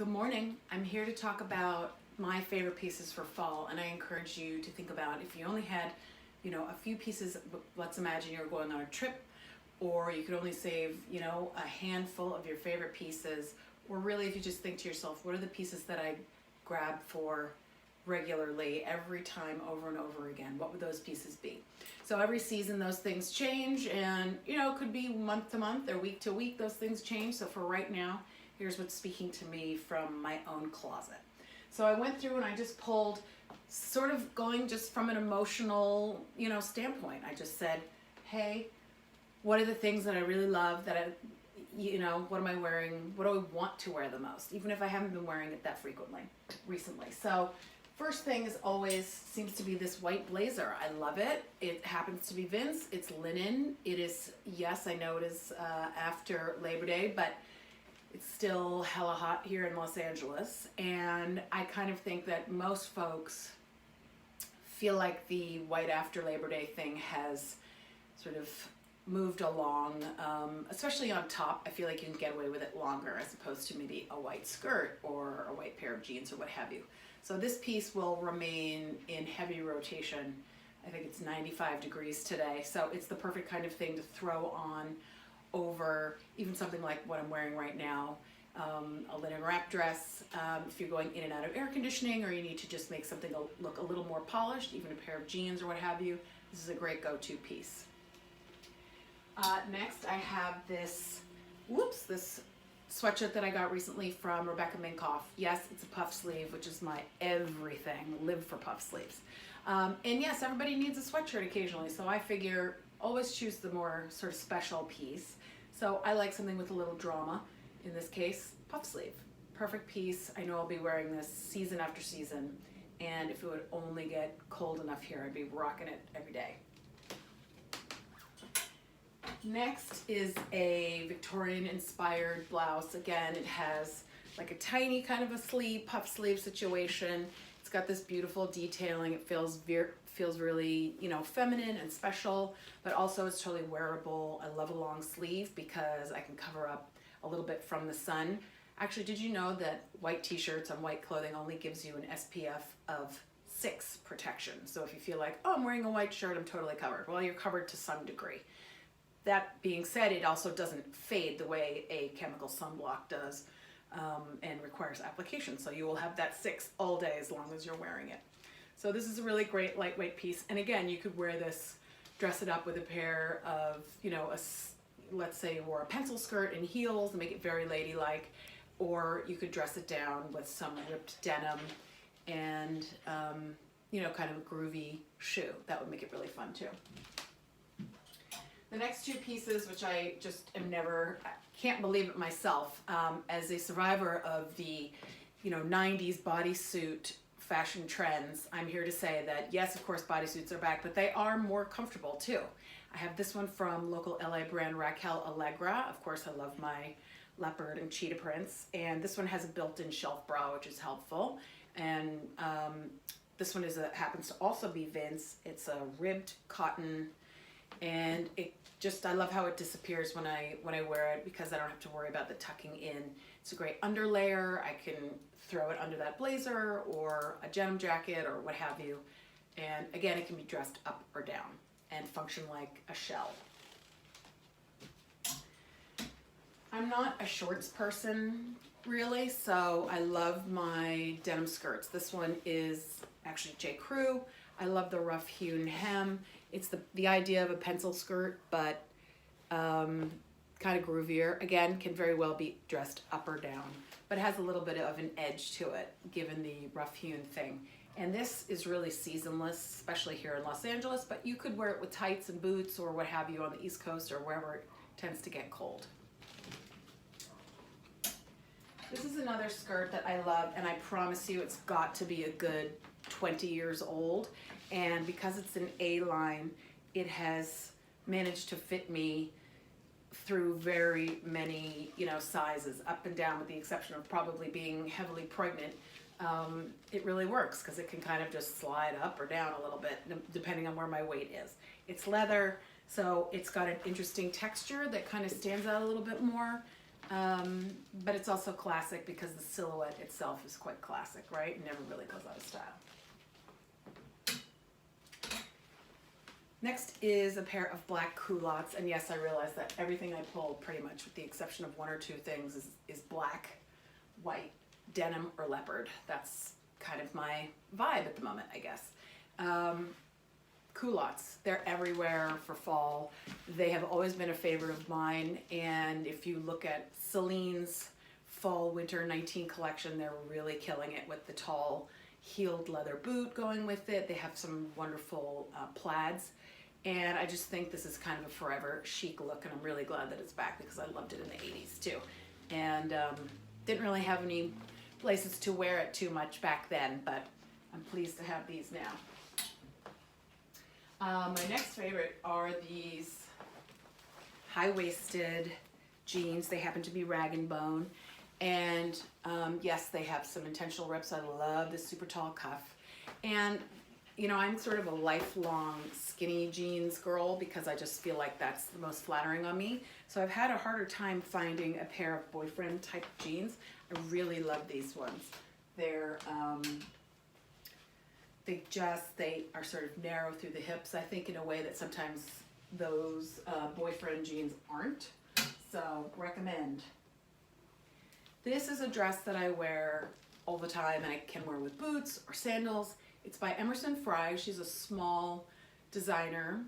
Good morning. I'm here to talk about my favorite pieces for fall, and I encourage you to think about if you only had, a few pieces. Let's imagine you're going on a trip, or you could only save, a handful of your favorite pieces, or really if you just think to yourself, what are the pieces that I grab for regularly every time over and over again? What would those pieces be? So every season those things change, and it could be month to month or week to week, those things change. So for right now, here's what's speaking to me from my own closet. So I went through and I just pulled, sort of going just from an emotional, standpoint. I just said, hey, what are the things that I really love that what am I wearing? What do I want to wear the most? Even if I haven't been wearing it that frequently recently. So first thing is always seems to be this white blazer. I love it. It happens to be Vince. It's linen. It is, yes, I know it is after Labor Day, but it's still hella hot here in Los Angeles, and I kind of think that most folks feel like the white after Labor Day thing has sort of moved along, especially on top. I feel like you can get away with it longer as opposed to maybe a white skirt or a white pair of jeans or what have you. So this piece will remain in heavy rotation. I think it's 95 degrees today, so it's the perfect kind of thing to throw on over even something like what I'm wearing right now, a linen wrap dress. If you're going in and out of air conditioning, or you need to just make something look a little more polished, even a pair of jeans or what have you, this is a great go-to piece. Next I have this sweatshirt that I got recently from Rebecca Minkoff. Yes, it's a puff sleeve, which is my everything. Live for puff sleeves. And yes, everybody needs a sweatshirt occasionally, so I figure always choose the more sort of special piece. So I like something with a little drama. In this case, puff sleeve. Perfect piece. I know I'll be wearing this season after season, and if it would only get cold enough here, I'd be rocking it every day. Next is a Victorian inspired blouse. Again, it has like a tiny kind of a sleeve, puff sleeve situation. It's got this beautiful detailing. It feels really, feminine and special, but also it's totally wearable. I love a long sleeve because I can cover up a little bit from the sun. Actually, did you know that white t-shirts on white clothing only gives you an SPF of 6 protection? So if you feel like, oh, I'm wearing a white shirt, I'm totally covered. Well, you're covered to some degree. That being said, it also doesn't fade the way a chemical sunblock does, and requires application. So you will have that 6 all day as long as you're wearing it. So this is a really great lightweight piece. And again, you could wear this, dress it up with a pair of, let's say you wore a pencil skirt and heels and make it very ladylike, or you could dress it down with some ripped denim and, kind of a groovy shoe. That would make it really fun too. The next 2 pieces, which I just can't believe it myself, as a survivor of the, 90s bodysuit fashion trends, I'm here to say that yes, of course, bodysuits are back, but they are more comfortable too. I have this one from local LA brand Raquel Allegra. Of course, I love my leopard and cheetah prints, and this one has a built-in shelf bra, which is helpful. And this one happens to also be Vince. It's a ribbed cotton, and I love how it disappears when I wear it because I don't have to worry about the tucking in. It's a great underlayer. I can throw it under that blazer or a denim jacket or what have you. And again, it can be dressed up or down and function like a shell. I'm not a shorts person really, so I love my denim skirts. This one is actually J. Crew. I love the rough hewn hem. It's the idea of a pencil skirt, but kind of groovier. Again, can very well be dressed up or down, but it has a little bit of an edge to it, given the rough hewn thing. And this is really seasonless, especially here in Los Angeles, but you could wear it with tights and boots or what have you on the East Coast or wherever it tends to get cold. This is another skirt that I love, and I promise you it's got to be a good 20 years old. And because it's an A-line, it has managed to fit me through very many, sizes, up and down, with the exception of probably being heavily pregnant. It really works because it can kind of just slide up or down a little bit depending on where my weight is. It's leather, so it's got an interesting texture that kind of stands out a little bit more. But it's also classic because the silhouette itself is quite classic, right? It never really goes out of style. Next is a pair of black culottes, and yes, I realize that everything I pull, pretty much with the exception of one or two things, is black, white, denim, or leopard. That's kind of my vibe at the moment, I guess. Culottes, they're everywhere for fall. They have always been a favorite of mine, and if you look at Celine's fall winter 19 collection, they're really killing it with the tall heeled leather boot going with it. They have some wonderful plaids, and I just think this is kind of a forever chic look, and I'm really glad that it's back because I loved it in the 80s too, and didn't really have any places to wear it too much back then, but I'm pleased to have these now. My next favorite are these high-waisted jeans. They happen to be rag and bone, and yes, they have some intentional rips. I love this super tall cuff, and you know, I'm sort of a lifelong skinny jeans girl because I just feel like that's the most flattering on me. So I've had a harder time finding a pair of boyfriend type jeans. I really love these ones. They're they are sort of narrow through the hips, I think, in a way that sometimes those boyfriend jeans aren't. So recommend. This is a dress that I wear all the time, and I can wear with boots or sandals. It's by Emerson Fry. She's a small designer.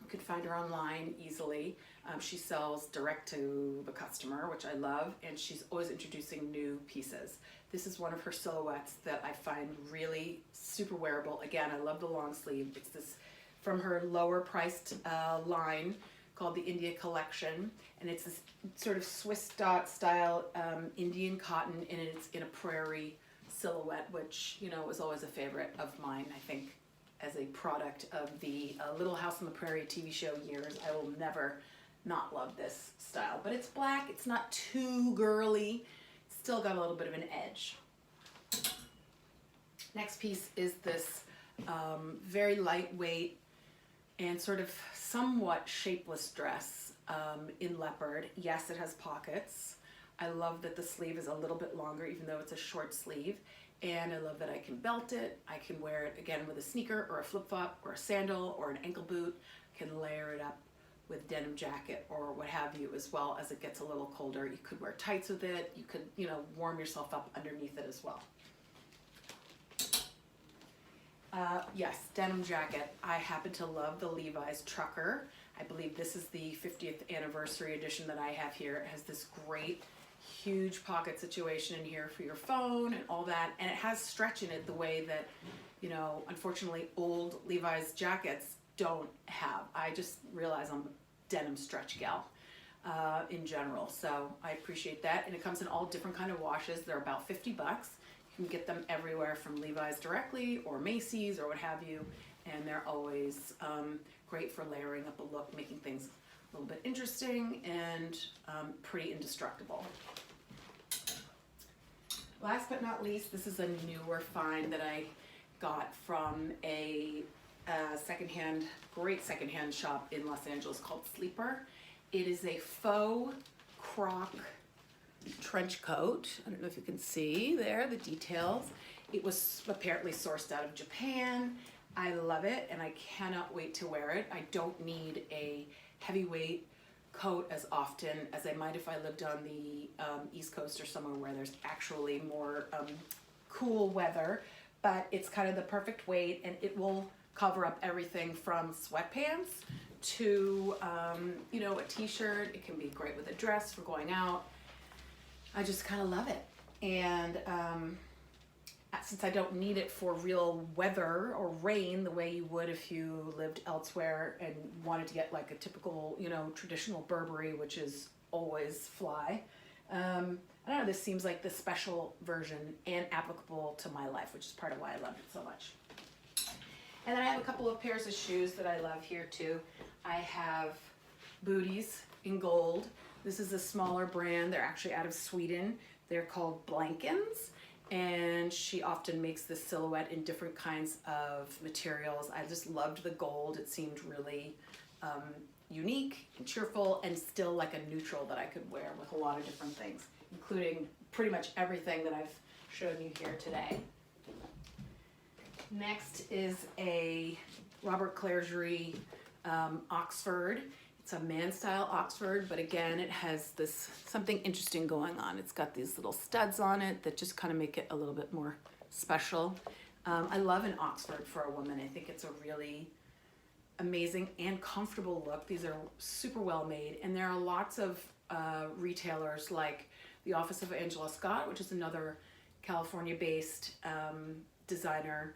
You can find her online easily. She sells direct to the customer, which I love, and she's always introducing new pieces. This is one of her silhouettes that I find really super wearable. Again, I love the long sleeve. It's this from her lower priced line called the India Collection, and it's this sort of Swiss dot style Indian cotton, and it's in a prairie silhouette, which, you know, was always a favorite of mine. I think as a product of the Little House on the Prairie TV show years, I will never not love this style. But it's black, it's not too girly, it's still got a little bit of an edge. Next piece is this very lightweight and sort of somewhat shapeless dress in leopard. Yes, it has pockets. I love that the sleeve is a little bit longer, even though it's a short sleeve. And I love that I can belt it. I can wear it again with a sneaker or a flip-flop or a sandal or an ankle boot. I can layer it up with denim jacket or what have you, as well as it gets a little colder. You could wear tights with it. You could, you know, warm yourself up underneath it as well. Yes, denim jacket. I happen to love the Levi's Trucker. I believe this is the 50th anniversary edition that I have here. It has this great huge pocket situation in here for your phone and all that, and it has stretch in it the way that, you know, unfortunately old Levi's jackets don't have. I just realize I'm a denim stretch gal in general, so I appreciate that. And it comes in all different kind of washes. They're about $50. You can get them everywhere from Levi's directly or Macy's or what have you, and they're always great for layering up a look, making things a little bit interesting and pretty indestructible. Last but not least, this is a newer find that I got from a great secondhand shop in Los Angeles called Sleeper. It is a faux croc trench coat. I don't know if you can see there the details. It was apparently sourced out of Japan. I love it, and I cannot wait to wear it. I don't need a heavyweight coat as often as I might if I lived on the East Coast or somewhere where there's actually more cool weather, but it's kind of the perfect weight, and it will cover up everything from sweatpants to you know, a t-shirt. It can be great with a dress for going out. I just kind of love it, and since I don't need it for real weather or rain the way you would if you lived elsewhere and wanted to get like a typical, you know, traditional Burberry, which is always fly. I don't know, this seems like the special version and applicable to my life, which is part of why I love it so much. And then I have a couple of pairs of shoes that I love here too. I have booties in gold. This is a smaller brand. They're actually out of Sweden. They're called Blankens. And she often makes this silhouette in different kinds of materials. I just loved the gold. It seemed really unique and cheerful and still like a neutral that I could wear with a lot of different things, including pretty much everything that I've shown you here today. Next is a Robert Clergerie Oxford. It's a man style Oxford, but again, it has this something interesting going on. It's got these little studs on it that just kind of make it a little bit more special. I love an Oxford for a woman. I think it's a really amazing and comfortable look. These are super well made, and there are lots of retailers like the Office of Angela Scott, which is another California-based designer.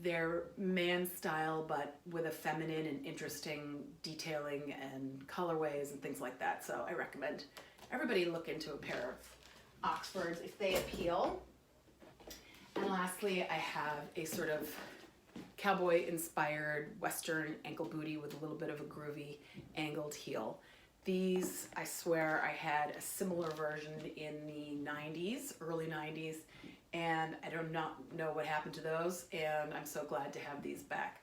They're man style, but with a feminine and interesting detailing and colorways and things like that. So I recommend everybody look into a pair of Oxfords if they appeal. And lastly, I have a sort of cowboy inspired Western ankle booty with a little bit of a groovy angled heel. These, I swear, I had a similar version in the 90s, early 90s, and I do not know what happened to those, and I'm so glad to have these back.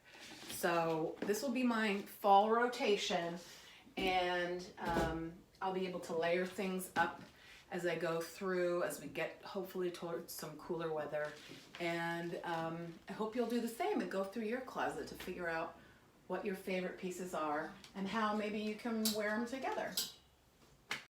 So this will be my fall rotation, and I'll be able to layer things up as I go through, as we get hopefully towards some cooler weather. And I hope you'll do the same and go through your closet to figure out what your favorite pieces are and how maybe you can wear them together.